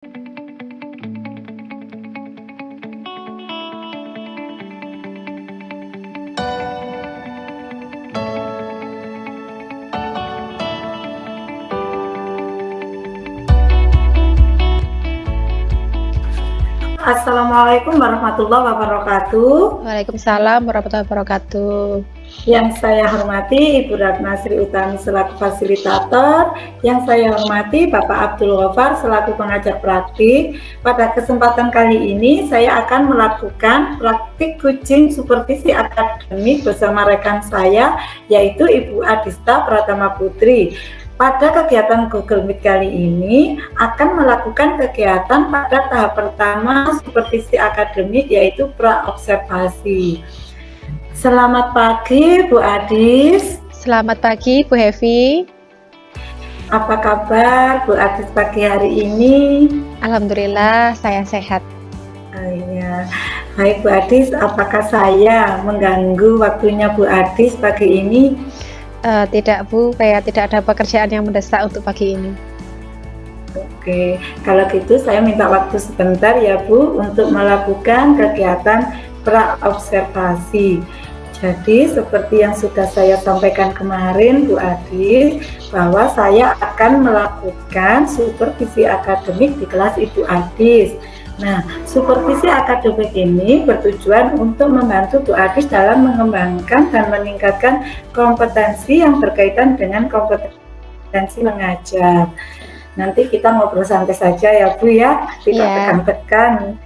Assalamualaikum warahmatullahi wabarakatuh. Waalaikumsalam warahmatullahi wabarakatuh. Yang saya hormati Ibu Ratna Sri Utami selaku fasilitator, yang saya hormati Bapak Abdul Ghaffar selaku pengajar praktik. Pada kesempatan kali ini saya akan melakukan praktik coaching supervisi akademik bersama rekan saya, yaitu Ibu Adista Pratama Putri. Pada kegiatan Google Meet kali ini akan melakukan kegiatan pada tahap pertama supervisi akademik, yaitu praobservasi. Selamat pagi Bu Adis. Selamat pagi Bu Hevi. Apa kabar Bu Adis pagi hari ini? Alhamdulillah saya sehat. Iya. Baik Bu Adis, apakah saya mengganggu waktunya Bu Adis pagi ini? Tidak Bu, kayak tidak ada pekerjaan yang mendesak untuk pagi ini. Oke, kalau gitu saya minta waktu sebentar ya Bu untuk melakukan kegiatan praobservasi. Jadi seperti yang sudah saya sampaikan kemarin Bu Adis, bahwa saya akan melakukan supervisi akademik di kelas Ibu Adis. Nah, supervisi akademik ini bertujuan untuk membantu Bu Adis dalam mengembangkan dan meningkatkan kompetensi yang berkaitan dengan kompetensi mengajar. Nanti kita ngobrol santai saja ya Bu ya, tidak tekan-tekan.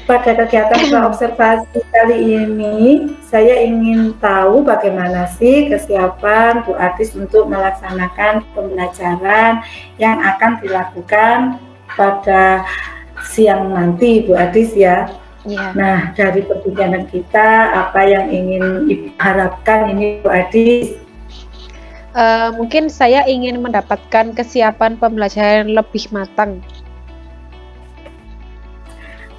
Pada kegiatan praobservasi kali ini, saya ingin tahu bagaimana sih kesiapan Bu Adis untuk melaksanakan pembelajaran yang akan dilakukan pada siang nanti Bu Adis ya. Nah, dari perbincangan kita, apa yang ingin Ibu harapkan ini Bu Adis? Mungkin saya ingin mendapatkan kesiapan pembelajaran lebih matang.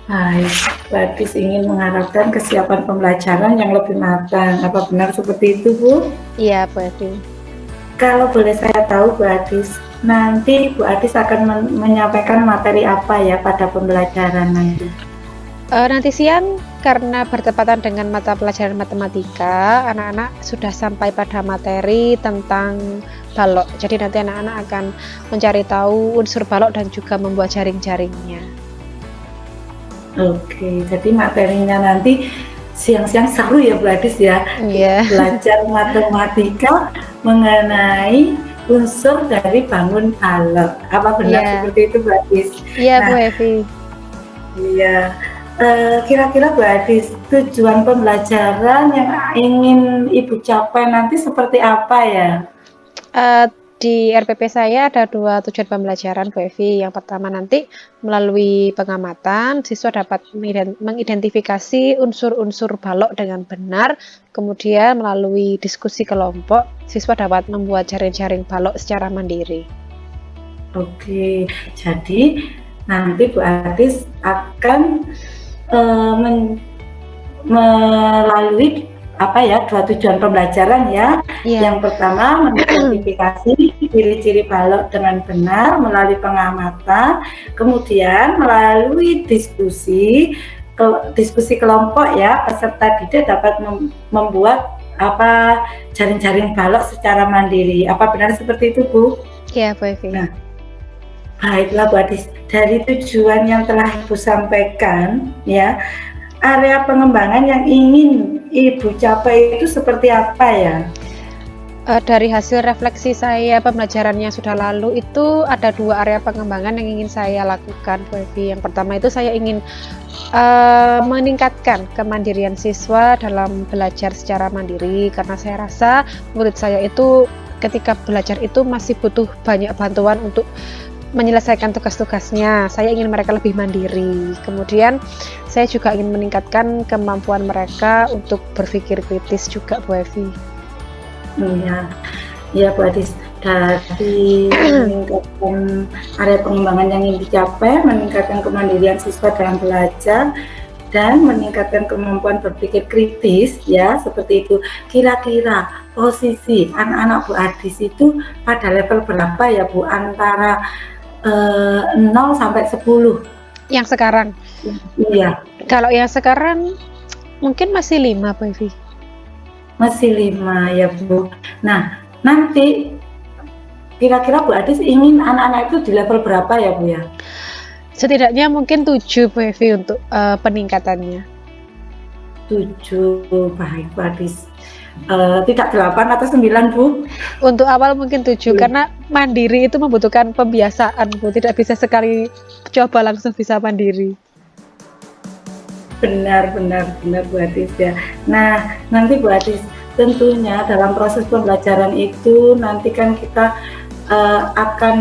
Baik, Bu Adis ingin mengharapkan kesiapan pembelajaran yang lebih matang. Apa benar seperti itu Bu? Iya Bu Adis. Kalau boleh saya tahu Bu Adis, nanti Bu Adis akan menyampaikan materi apa ya pada pembelajaran nanti? Nanti siang karena bertepatan dengan mata pelajaran matematika, anak-anak sudah sampai pada materi tentang balok. Jadi nanti anak-anak akan mencari tahu unsur balok dan juga membuat jaring-jaringnya. Oke, jadi materinya nanti siang-siang seru ya Bu Adis ya. Belajar matematika mengenai unsur dari bangun balok. Apa benar seperti itu Bu Adis? Iya Bu Hevi. Iya. Kira-kira Bu Adis, tujuan pembelajaran yang ingin Ibu capai nanti seperti apa ya? Di RPP saya ada 2 tujuan pembelajaran Bu Evi. Yang pertama nanti melalui pengamatan, siswa dapat mengidentifikasi unsur-unsur balok dengan benar. Kemudian melalui diskusi kelompok, siswa dapat membuat jaring-jaring balok secara mandiri. Oke, jadi nanti Bu Adis akan melalui 2 tujuan pembelajaran ya. Yang pertama mengidentifikasi ciri-ciri balok dengan benar melalui pengamatan, kemudian melalui diskusi kelompok ya, peserta didik dapat membuat jaring-jaring balok secara mandiri. Apa benar seperti itu Bu? Iya Bu Evi. Nah, baiklah Bu Adis, dari tujuan yang telah Ibu sampaikan ya, area pengembangan yang ingin Ibu capai itu seperti apa ya? Dari hasil refleksi saya pembelajaran yang sudah lalu itu ada 2 area pengembangan yang ingin saya lakukan Bu Evi. Yang pertama itu saya ingin meningkatkan kemandirian siswa dalam belajar secara mandiri, karena saya rasa murid saya itu ketika belajar itu masih butuh banyak bantuan untuk menyelesaikan tugas-tugasnya. Saya ingin mereka lebih mandiri. Kemudian saya juga ingin meningkatkan kemampuan mereka untuk berpikir kritis juga Bu Evi. Iya Bu Adis, dari meningkatkan area pengembangan yang ingin dicapai, meningkatkan kemandirian siswa dalam belajar dan meningkatkan kemampuan berpikir kritis ya, seperti itu. Kira-kira posisi anak-anak Bu Adis itu pada level berapa ya Bu, antara 0 sampai 10. Yang sekarang? Iya. Kalau yang sekarang mungkin masih 5, Bu Evi. Masih 5 ya, Bu. Nah, nanti kira-kira Bu Adis ingin anak-anak itu di level berapa ya, Bu ya? Setidaknya mungkin 7, Bu Evi, untuk peningkatannya. 7, baik Bu Adis. Tidak 8 atau 9, Bu? Untuk awal mungkin 7, karena mandiri itu membutuhkan pembiasaan, Bu. Tidak bisa sekali coba langsung bisa mandiri. Benar Bu Adis ya. Nah, nanti Bu Adis, tentunya dalam proses pembelajaran itu nanti kan kita akan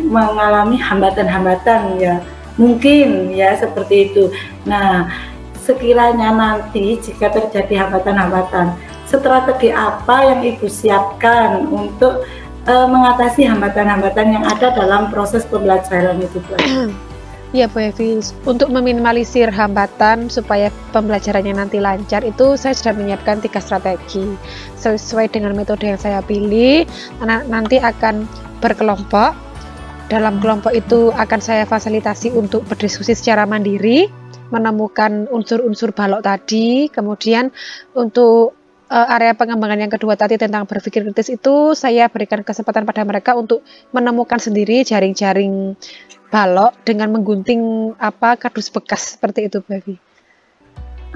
mengalami hambatan-hambatan ya. Mungkin ya seperti itu. Nah, sekiranya nanti jika terjadi hambatan-hambatan, strategi apa yang Ibu siapkan untuk mengatasi hambatan-hambatan yang ada dalam proses pembelajaran itu, Bu? Ya, Bu Evi, untuk meminimalisir hambatan supaya pembelajarannya nanti lancar, itu saya sudah menyiapkan 3 strategi. Sesuai dengan metode yang saya pilih, anak nanti akan berkelompok. Dalam kelompok itu akan saya fasilitasi untuk berdiskusi secara mandiri, menemukan unsur-unsur balok tadi. Kemudian untuk area pengembangan yang kedua tadi tentang berpikir kritis, itu saya berikan kesempatan pada mereka untuk menemukan sendiri jaring-jaring balok dengan menggunting kardus bekas seperti itu, Bu Evi.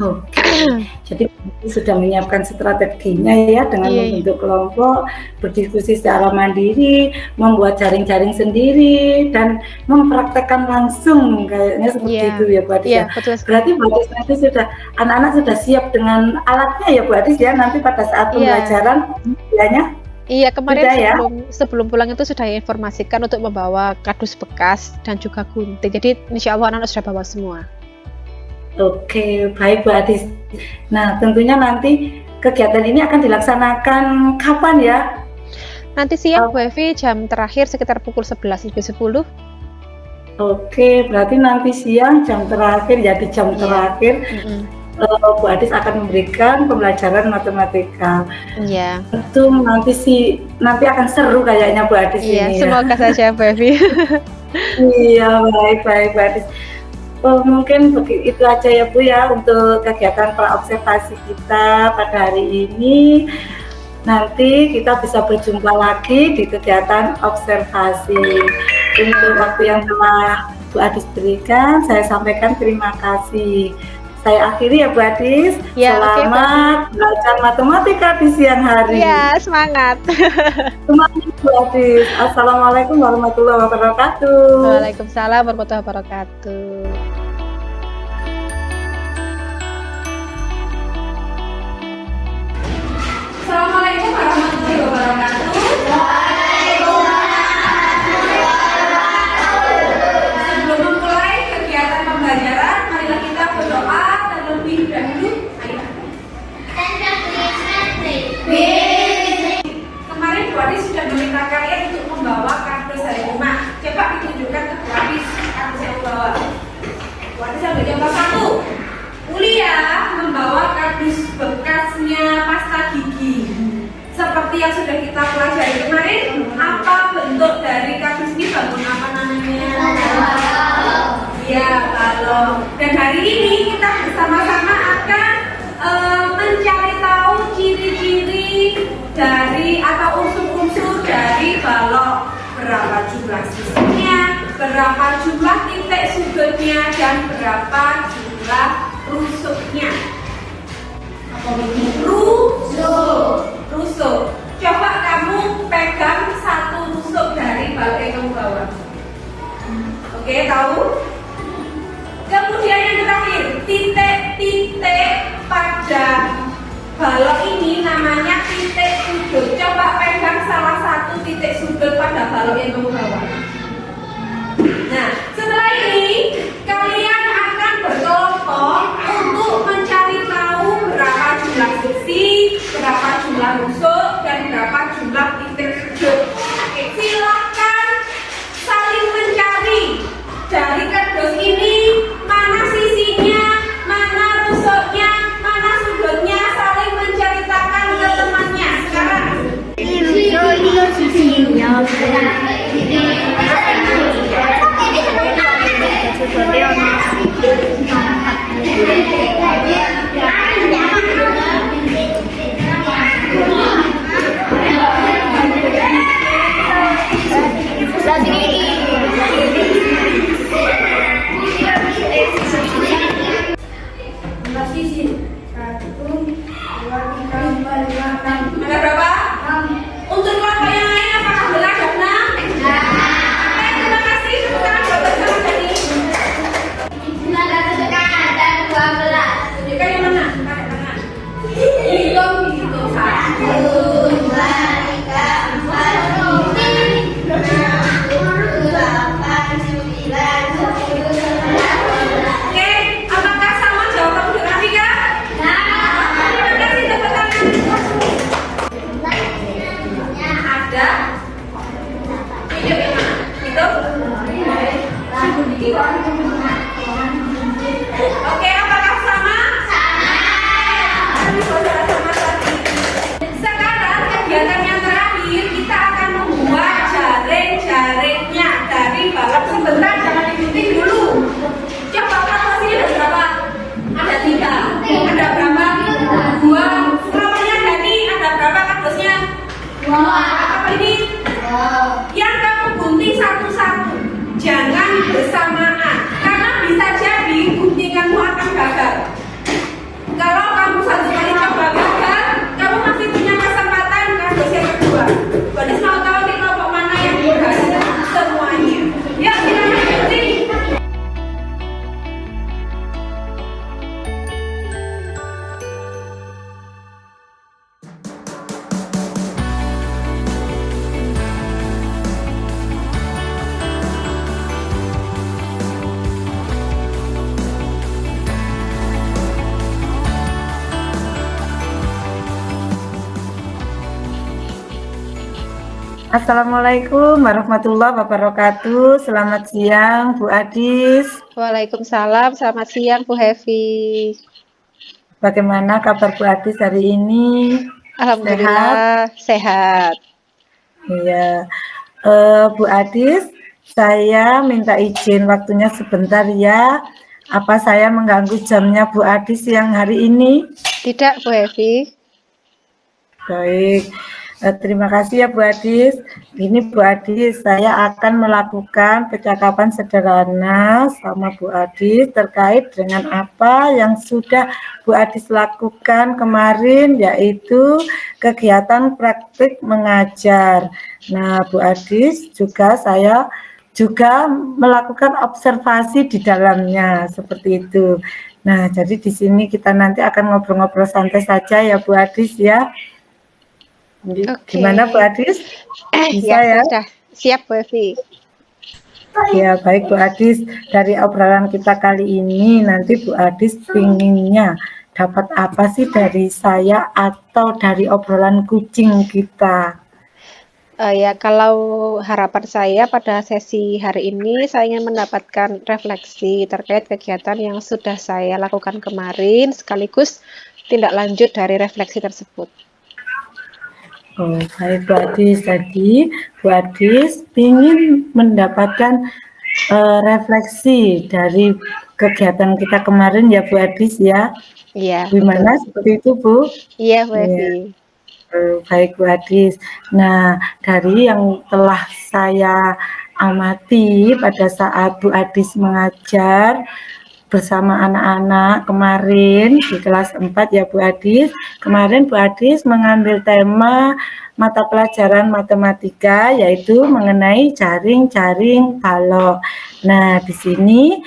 Oke. Jadi sudah menyiapkan strateginya ya, dengan membentuk kelompok, berdiskusi secara mandiri, membuat jaring-jaring sendiri, dan mempraktekkan langsung kayaknya seperti itu ya, Bu Adis ya. Betul. Berarti Bu Adis nanti anak-anak sudah siap dengan alatnya ya, Bu Adis ya, nanti pada saat pembelajaran istilahnya. Iya, kemarin sebelum pulang itu sudah informasikan untuk membawa kardus bekas dan juga gunting. Jadi insya Allah anak-anak sudah bawa semua. Oke, baik Bu Adis. Nah, tentunya nanti kegiatan ini akan dilaksanakan kapan ya? Nanti siang, Bu Evi, jam terakhir sekitar pukul 11:10. Oke, berarti nanti siang jam terakhir ya, di jam terakhir. Bu Adis akan memberikan pembelajaran matematika. Iya. Itu nanti akan seru kayaknya Bu Adis ini. Semoga saja, Bu Evi. Iya, baik Bu Adis. Mungkin itu aja ya Bu ya untuk kegiatan praobservasi kita pada hari ini. Nanti kita bisa berjumpa lagi di kegiatan observasi. Untuk waktu yang telah Bu Adis berikan, saya sampaikan terima kasih. Saya akhiri ya Bu Adis. Selamat belajar matematika di siang hari. Iya, semangat. Semangat Bu Adis. Assalamualaikum warahmatullahi wabarakatuh. Waalaikumsalam warahmatullahi wabarakatuh. Assalamualaikum warahmatullahi wabarakatuh. Sebelum memulai kegiatan pembelajaran, marilah kita berdoa terlebih dahulu. Kemarin Bu Adis sudah meminta kalian untuk membawa kardus dari rumah. Coba ditunjukkan ke Bu Adis kardus yang membawa. Bu Adis ambil contoh 1. Ulia membawa kardus bekasnya pasta gigi. Seperti yang sudah kita pelajari kemarin, apa bentuk dari kardus ini? Bangun apa namanya? Ya, balok. Dan hari ini kita bersama-sama akan mencari tahu ciri-ciri dari atau unsur-unsur dari balok. Berapa jumlah sisinya, berapa jumlah titik sudutnya, dan berapa jumlah rusuknya. Rusuk. Coba kamu pegang satu rusuk dari balok yang kamu bawa. Oke, tahu? Kemudian yang terakhir, titik-titik pada balok ini namanya titik sudut. Coba pegang salah satu titik sudut pada balok yang kamu bawa. Nah, setelah ini kalian akan berkelompok untuk mencari tahu berapa jumlah sisi, berapa jumlah rusuk, dan berapa jumlah titik sudut. Oke, silakan saling mencari dari kardus ini, mana sisinya, mana rusuknya, mana sudutnya, saling menceritakan ke temannya. Sekarang Oke, apakah sama? Sama tadi. Sekarang kegiatan yang terakhir kita akan membuat jaring-jaringnya dari balok. Sebentar, jangan digunting dulu. Coba kalkulasinya ada berapa? Ada 3. Ada berapa? 2. Semuanya Dani ada berapa kardusnya? 2. Apa ini? Yang kamu gunting satu-satu, jangan bersamaan, karena bisa jadi guntinganmu akan gagal. Kalau kamu satu kali coba gagal, kamu masih punya kesempatan kardus yang kedua. Jadi mau tahu di kelompok mana yang berhasil? Semuanya. Ya, silakan gunting. Assalamualaikum warahmatullahi wabarakatuh. Selamat siang Bu Adis. Waalaikumsalam, selamat siang Bu Hevi. Bagaimana kabar Bu Adis hari ini? Alhamdulillah sehat. Iya. Bu Adis, saya minta izin waktunya sebentar ya. Apa saya mengganggu jamnya Bu Adis yang hari ini? Tidak Bu Hevi. Baik. Terima kasih ya Bu Adis. Ini Bu Adis, saya akan melakukan percakapan sederhana sama Bu Adis terkait dengan apa yang sudah Bu Adis lakukan kemarin, yaitu kegiatan praktik mengajar. Nah, Bu Adis saya juga melakukan observasi di dalamnya seperti itu. Nah, jadi di sini kita nanti akan ngobrol-ngobrol santai saja ya Bu Adis ya. Gimana Bu Adis? Bisa ya? Sudah siap Bu Evi. Ya baik Bu Adis, dari obrolan kita kali ini nanti Bu Adis pinginnya dapat apa sih dari saya atau dari obrolan kucing kita? Ya, kalau harapan saya pada sesi hari ini saya ingin mendapatkan refleksi terkait kegiatan yang sudah saya lakukan kemarin sekaligus tindak lanjut dari refleksi tersebut. Oh, baik Bu Adis, tadi Bu Adis ingin mendapatkan refleksi dari kegiatan kita kemarin ya Bu Adis ya. Iya. Gimana seperti itu Bu? Iya Bu Evi. Baik Bu Adis. Nah, dari yang telah saya amati pada saat Bu Adis mengajar bersama anak-anak kemarin di kelas 4 ya Bu Adis. Kemarin Bu Adis mengambil tema mata pelajaran matematika yaitu mengenai jaring-jaring balok. Nah, di sini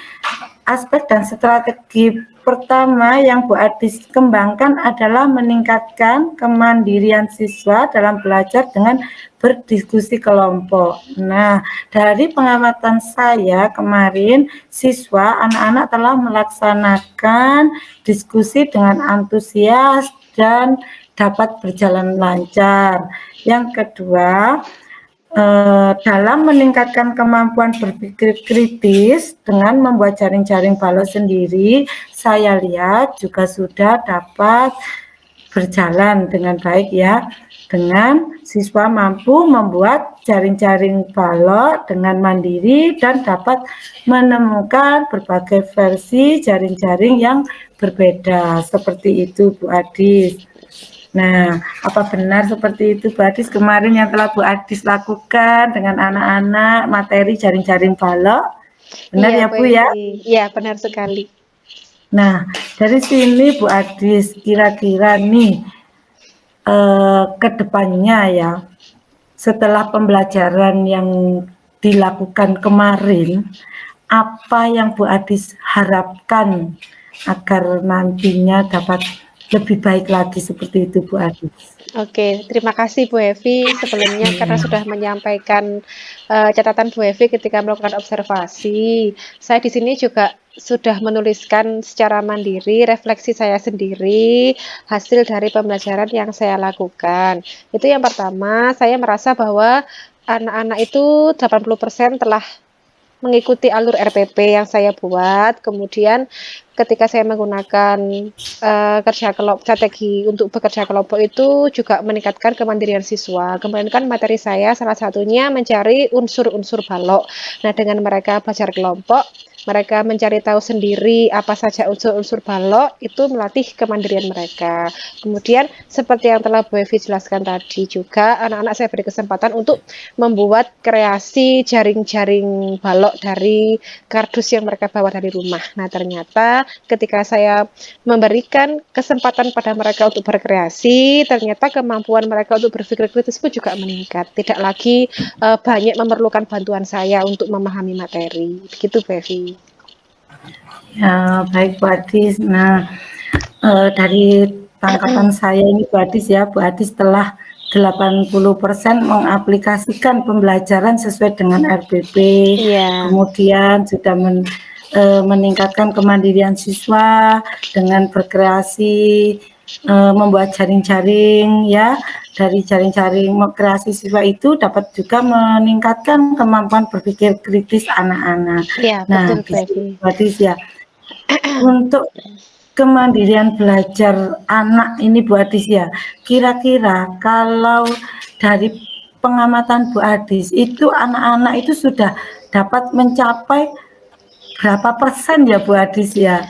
aspek dan strategi pertama yang Bu Adis kembangkan adalah meningkatkan kemandirian siswa dalam belajar dengan berdiskusi kelompok. Nah, dari pengamatan saya kemarin, siswa anak-anak telah melaksanakan diskusi dengan antusias dan dapat berjalan lancar. Yang kedua, dalam meningkatkan kemampuan berpikir kritis dengan membuat jaring-jaring balok sendiri, saya lihat juga sudah dapat berjalan dengan baik ya, dengan siswa mampu membuat jaring-jaring balok dengan mandiri dan dapat menemukan berbagai versi jaring-jaring yang berbeda. Seperti itu Bu Adis. Nah, apa benar seperti itu Bu Adis kemarin yang telah Bu Adis lakukan dengan anak-anak materi jaring-jaring balok? Benar ya Bu ya? Iya, benar sekali. Nah, dari sini Bu Adis kira-kira nih ke depannya ya, setelah pembelajaran yang dilakukan kemarin, apa yang Bu Adis harapkan agar nantinya dapat lebih baik lagi seperti itu Bu Adis? Oke, terima kasih Bu Evi sebelumnya karena sudah menyampaikan catatan Bu Evi ketika melakukan observasi. Saya di sini juga sudah menuliskan secara mandiri refleksi saya sendiri hasil dari pembelajaran yang saya lakukan. Itu yang pertama, saya merasa bahwa anak-anak itu 80% telah mengikuti alur RPP yang saya buat. Kemudian ketika saya menggunakan strategi untuk bekerja kelompok itu juga meningkatkan kemandirian siswa. Kemudian kan materi saya salah satunya mencari unsur-unsur balok. Nah, dengan mereka belajar kelompok, mereka mencari tahu sendiri apa saja unsur-unsur balok, itu melatih kemandirian mereka. Kemudian seperti yang telah Bu Evi jelaskan tadi juga, anak-anak saya beri kesempatan untuk membuat kreasi jaring-jaring balok dari kardus yang mereka bawa dari rumah. Nah, ternyata ketika saya memberikan kesempatan pada mereka untuk berkreasi, ternyata kemampuan mereka untuk berpikir kritis pun juga meningkat. Tidak lagi banyak memerlukan bantuan saya untuk memahami materi. Begitu, Bu Evi. Ya, baik Bu Adis. Nah, dari tangkapan saya ini Bu Adis ya, Bu Adis telah 80% mengaplikasikan pembelajaran sesuai dengan RPP. Iya. Kemudian sudah meningkatkan kemandirian siswa dengan berkreasi, membuat jaring-jaring ya. Dari jaring-jaring kreasi siswa itu dapat juga meningkatkan kemampuan berpikir kritis anak-anak. Iya, Nah, betul, Bu Evi. Bu Adis ya, untuk kemandirian belajar anak ini Bu Adis ya, kira-kira kalau dari pengamatan Bu Adis itu anak-anak itu sudah dapat mencapai berapa persen ya Bu Adis ya?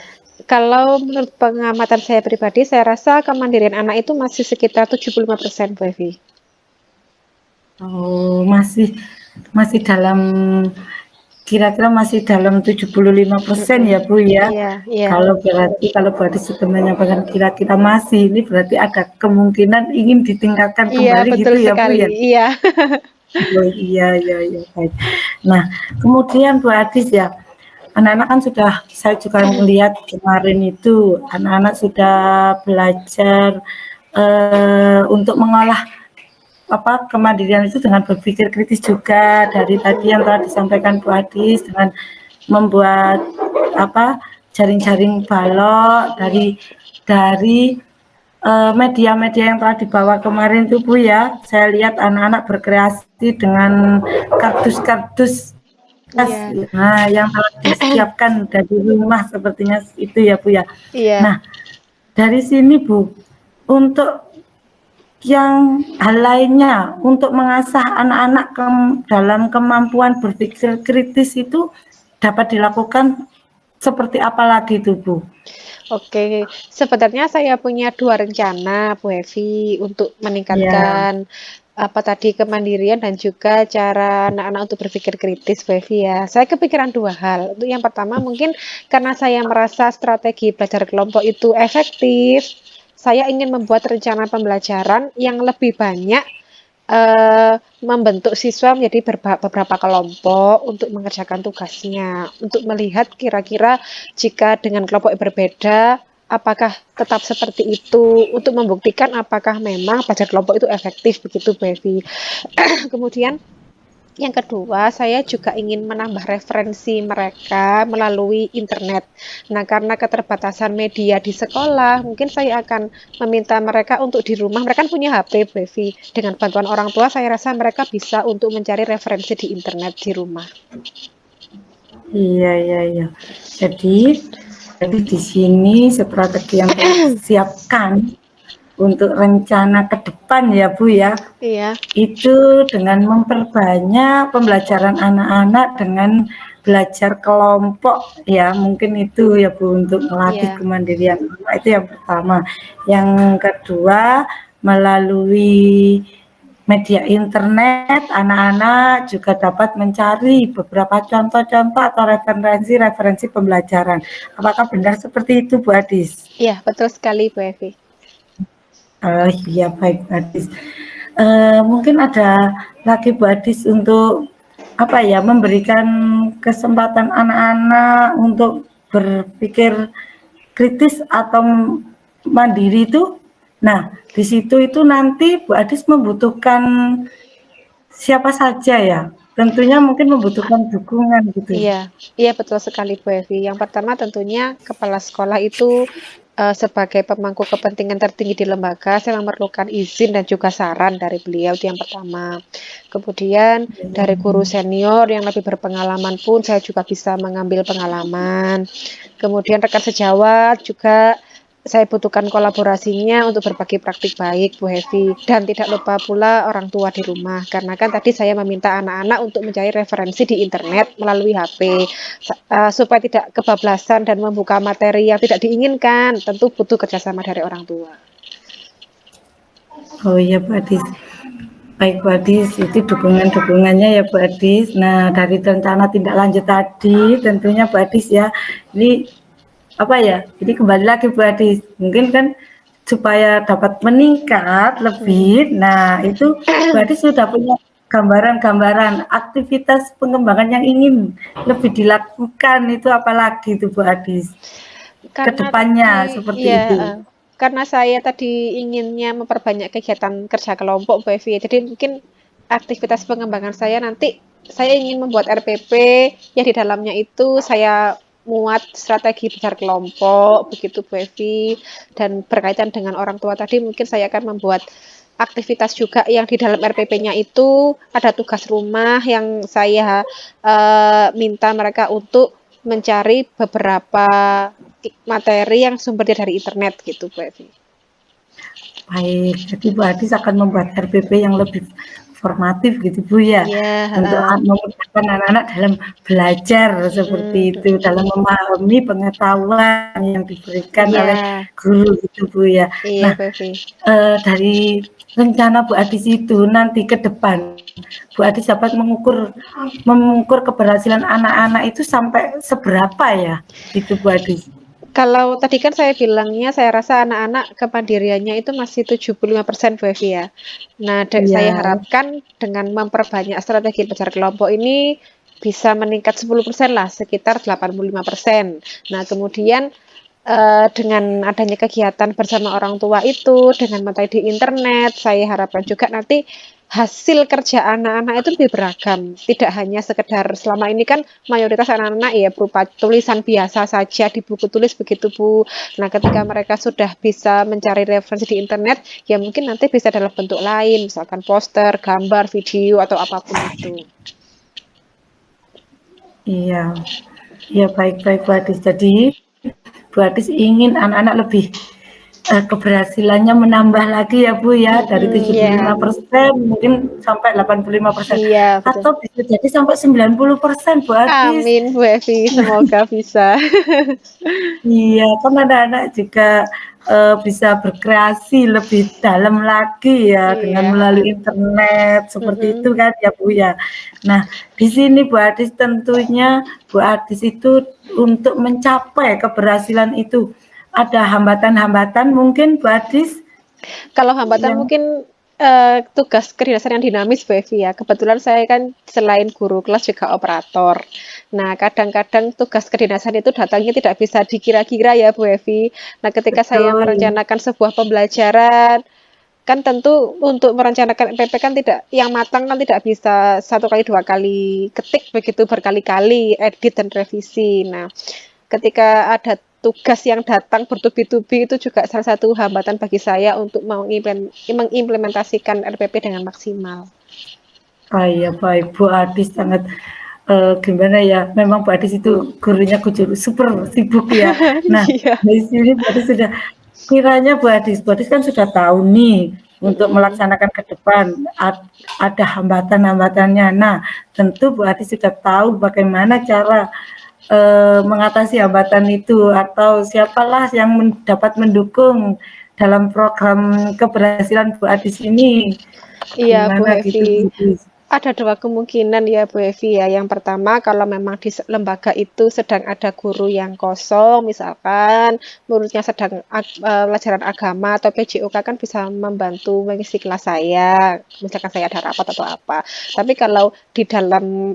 Kalau menurut pengamatan saya pribadi, saya rasa kemandirian anak itu masih sekitar 75%, Bu Evi. Oh, masih dalam kira-kira masih dalam 75% ya Bu ya. Iya, iya. Kalau berarti sudah menyampaikan kira-kira masih, ini berarti ada kemungkinan ingin ditingkatkan Iya, kembali betul gitu ya Bu sekali. ya. Iya. Oh, iya baik. Nah, kemudian Bu Adis ya, anak-anak kan sudah saya juga melihat kemarin itu anak-anak sudah belajar untuk mengolah kemandirian itu dengan berpikir kritis juga dari tadi yang telah disampaikan Bu Adis dengan membuat jaring-jaring balok dari media-media yang telah dibawa kemarin itu Bu ya. Saya lihat anak-anak berkreasi dengan kardus-kardus Iya. nah yang telah disiapkan dari rumah sepertinya itu ya Bu ya. Iya. Nah, dari sini Bu, untuk yang hal lainnya untuk mengasah anak-anak dalam kemampuan berpikir kritis itu dapat dilakukan seperti apa lagi itu Bu? Oke, sebenarnya saya punya 2 rencana, Bu Evi, untuk meningkatkan kemandirian dan juga cara anak-anak untuk berpikir kritis, Bu Evi ya. Saya kepikiran 2 hal. Untuk yang pertama mungkin karena saya merasa strategi belajar kelompok itu efektif, saya ingin membuat rencana pembelajaran yang lebih banyak membentuk siswa menjadi beberapa kelompok untuk mengerjakan tugasnya, untuk melihat kira-kira jika dengan kelompok yang berbeda, apakah tetap seperti itu, untuk membuktikan apakah memang belajar kelompok itu efektif, begitu Bu Evi. Kemudian yang kedua, saya juga ingin menambah referensi mereka melalui internet. Nah, karena keterbatasan media di sekolah, mungkin saya akan meminta mereka untuk di rumah. Mereka kan punya HP, Bu Evi. Dengan bantuan orang tua, saya rasa mereka bisa untuk mencari referensi di internet di rumah. Iya. Jadi di sini strategi yang disiapkan untuk rencana ke depan ya Bu ya. Iya. Itu dengan memperbanyak pembelajaran anak-anak dengan belajar kelompok ya, mungkin itu ya Bu untuk melatih kemandirian anak, itu yang pertama. Yang kedua, melalui media internet anak-anak juga dapat mencari beberapa contoh-contoh atau referensi pembelajaran. Apakah benar seperti itu Bu Adis? Iya, betul sekali Bu Evi. Iya baik Bu Adis. Mungkin ada lagi Bu Adis untuk memberikan kesempatan anak-anak untuk berpikir kritis atau mandiri itu. Nah, di situ itu nanti Bu Adis membutuhkan siapa saja ya? Tentunya mungkin membutuhkan dukungan gitu. Iya betul sekali Bu Evi. Yang pertama tentunya kepala sekolah itu sebagai pemangku kepentingan tertinggi di lembaga, saya memerlukan izin dan juga saran dari beliau, itu yang pertama. Kemudian dari guru senior yang lebih berpengalaman pun saya juga bisa mengambil pengalaman. Kemudian rekan sejawat juga saya butuhkan kolaborasinya untuk berbagi praktik baik, Bu Hevi. Dan tidak lupa pula orang tua di rumah, karena kan tadi saya meminta anak-anak untuk mencari referensi di internet melalui HP, supaya tidak kebablasan dan membuka materi yang tidak diinginkan. Tentu butuh kerjasama dari orang tua. Oh iya Bu Adis. Baik Bu Adis, itu dukungannya ya Bu Adis. Nah, dari rencana tindak lanjut tadi tentunya Bu Adis ya, ini apa ya, jadi kembali lagi Bu Adis, mungkin kan supaya dapat meningkat lebih, nah itu Bu Adis sudah punya gambaran-gambaran aktivitas pengembangan yang ingin lebih dilakukan itu apalagi itu Bu Adis kedepannya seperti ya, itu. karena saya tadi inginnya memperbanyak kegiatan kerja kelompok Bu Evi, jadi mungkin aktivitas pengembangan saya nanti saya ingin membuat RPP yang di dalamnya itu saya muat strategi besar kelompok begitu Bu Evi, dan berkaitan dengan orang tua tadi mungkin saya akan membuat aktivitas juga yang di dalam RPP-nya itu ada tugas rumah yang saya minta mereka untuk mencari beberapa materi yang sumbernya dari internet gitu Bu Evi. Baik, jadi Bu Adis akan membuat RPP yang lebih formatif gitu Bu ya, untuk memudahkan anak-anak dalam belajar seperti itu, dalam memahami pengetahuan yang diberikan oleh guru gitu Bu ya. Nah, dari rencana Bu Adis itu nanti ke depan, Bu Adis dapat mengukur keberhasilan anak-anak itu sampai seberapa ya, itu Bu Adis? Kalau tadi kan saya bilangnya, saya rasa anak-anak kemandiriannya itu masih 75% Bu Evi ya. Nah, saya harapkan dengan memperbanyak strategi belajar kelompok ini bisa meningkat 10% lah, sekitar 85%. Nah, kemudian dengan adanya kegiatan bersama orang tua itu, dengan materi di internet, saya harapkan juga nanti hasil kerja anak-anak itu lebih beragam, tidak hanya sekedar selama ini kan mayoritas anak-anak ya berupa tulisan biasa saja di buku tulis begitu Bu. Nah, ketika mereka sudah bisa mencari referensi di internet, ya mungkin nanti bisa dalam bentuk lain, misalkan poster, gambar, video atau apapun itu. Iya, ya baik-baik Bu Adis. Jadi Bu Adis ingin anak-anak lebih keberhasilannya menambah lagi ya Bu ya, dari 75% mungkin sampai 85%, atau bisa jadi sampai 90% Bu Adis. Amin Bu Evi, semoga bisa. Iya, kan anak-anak juga bisa berkreasi lebih dalam lagi ya dengan melalui internet seperti itu kan ya Bu ya. Nah, di sini Bu Adis tentunya Bu Adis itu untuk mencapai keberhasilan itu ada hambatan-hambatan mungkin Bu Adis? Kalau hambatan mungkin tugas kedinasan yang dinamis Bu Evi ya. Kebetulan saya kan selain guru kelas juga operator. Nah, kadang-kadang tugas kedinasan itu datangnya tidak bisa dikira-kira ya Bu Evi. Nah, ketika saya merencanakan sebuah pembelajaran, kan tentu untuk merencanakan MPP kan tidak yang matang kan tidak bisa 1 kali 2 kali ketik begitu berkali-kali edit dan revisi. Nah, ketika ada tugas yang datang bertubi-tubi itu juga salah satu hambatan bagi saya untuk mengimplementasikan RPP dengan maksimal. Iya baik Bu Adis sangat gimana ya, memang Bu Adis itu gurunya super sibuk ya. Nah, di sini Bu Adis sudah kiranya Bu Adis kan sudah tahu nih untuk melaksanakan ke depan ada hambatan-hambatannya. Nah, tentu Bu Adis sudah tahu bagaimana cara mengatasi hambatan itu atau siapalah yang dapat mendukung dalam program keberhasilan Bu Adis ini. Iya Bu Evi, ada 2 kemungkinan ya Bu Evi ya. Yang pertama kalau memang di lembaga itu sedang ada guru yang kosong, misalkan muridnya sedang pelajaran agama atau PJOK kan bisa membantu mengisi kelas saya, misalkan saya ada rapat atau apa. Tapi kalau di dalam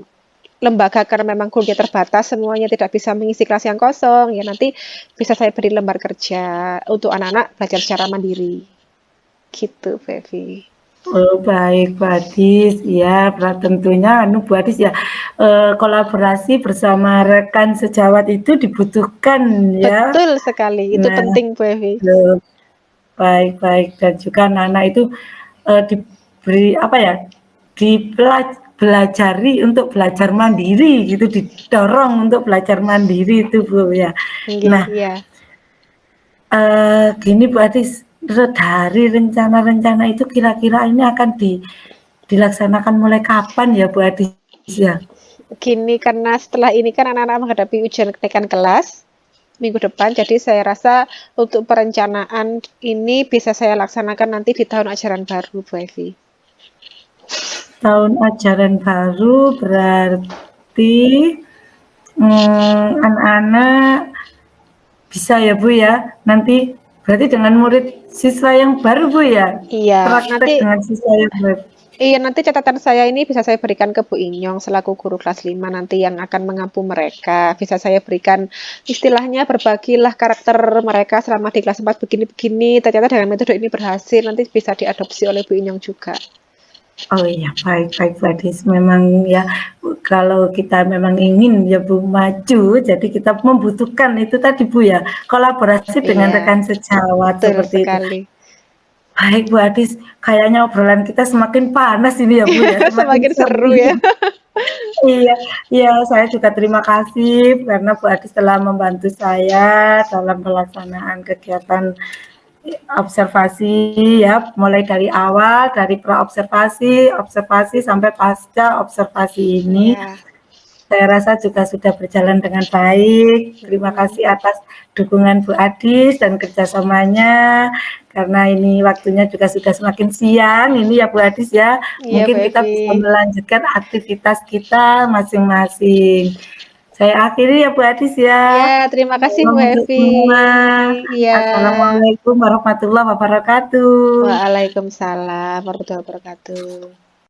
lembaga karena memang gurunya terbatas, semuanya tidak bisa mengisi kelas yang kosong, ya nanti bisa saya beri lembar kerja untuk anak-anak belajar secara mandiri. Gitu, Fevi. Oh, baik Bu Adis, ya tentunya Bu Adis ya, kolaborasi bersama rekan sejawat itu dibutuhkan ya. Betul sekali, itu Nah, penting Bu Evi. baik baik dan juga anak-anak itu, diberi apa ya, belajari untuk belajar mandiri gitu, didorong untuk belajar mandiri itu Bu ya. Nggih, Nah, iya. Gini Bu Adis, dari rencana-rencana itu kira-kira ini akan dilaksanakan mulai kapan ya Bu Adis ya? Gini, karena setelah ini kan anak-anak menghadapi ujian kenaikan kelas minggu depan, jadi saya rasa untuk perencanaan ini bisa saya laksanakan nanti di tahun ajaran baru, Bu Evi. Tahun ajaran baru berarti anak-anak bisa ya Bu ya, nanti berarti dengan murid siswa yang baru Bu ya? Iya, Praktek nanti dengan siswa yang baru. iya nanti catatan saya ini bisa saya berikan ke Bu Inyong selaku guru kelas 5 nanti yang akan mengampu mereka. Bisa saya berikan istilahnya berbagilah karakter mereka selama di kelas 4 begini-begini. Ternyata dengan metode ini berhasil, nanti bisa diadopsi oleh Bu Inyong juga. Oh iya, baik-baik Bu Adis. Memang ya, kalau kita memang ingin ya Bu maju, jadi kita membutuhkan itu tadi Bu ya, kolaborasi dengan Iya, rekan sejawat betul seperti itu. sekali. Baik Bu Adis, kayaknya obrolan kita semakin panas ini ya Bu ya, semakin Semakin seru seru. ya. Iya, iya saya juga terima kasih karena Bu Adis telah membantu saya dalam pelaksanaan kegiatan observasi ya, mulai dari awal, dari pra-observasi, observasi sampai pasca observasi ini. Iya. Saya rasa juga sudah berjalan dengan baik. Terima kasih atas dukungan Bu Adis dan kerjasamanya. Karena ini waktunya juga sudah semakin siang, ini ya Bu Adis ya. Iya, Bu Mungkin kita Evi. bisa melanjutkan aktivitas kita masing-masing. Saya akhiri ya Bu Adis ya. Iya, terima kasih Bu Untuk Evi. semua. Iya. Assalamualaikum warahmatullahi wabarakatuh. Waalaikumsalam warahmatullahi wabarakatuh.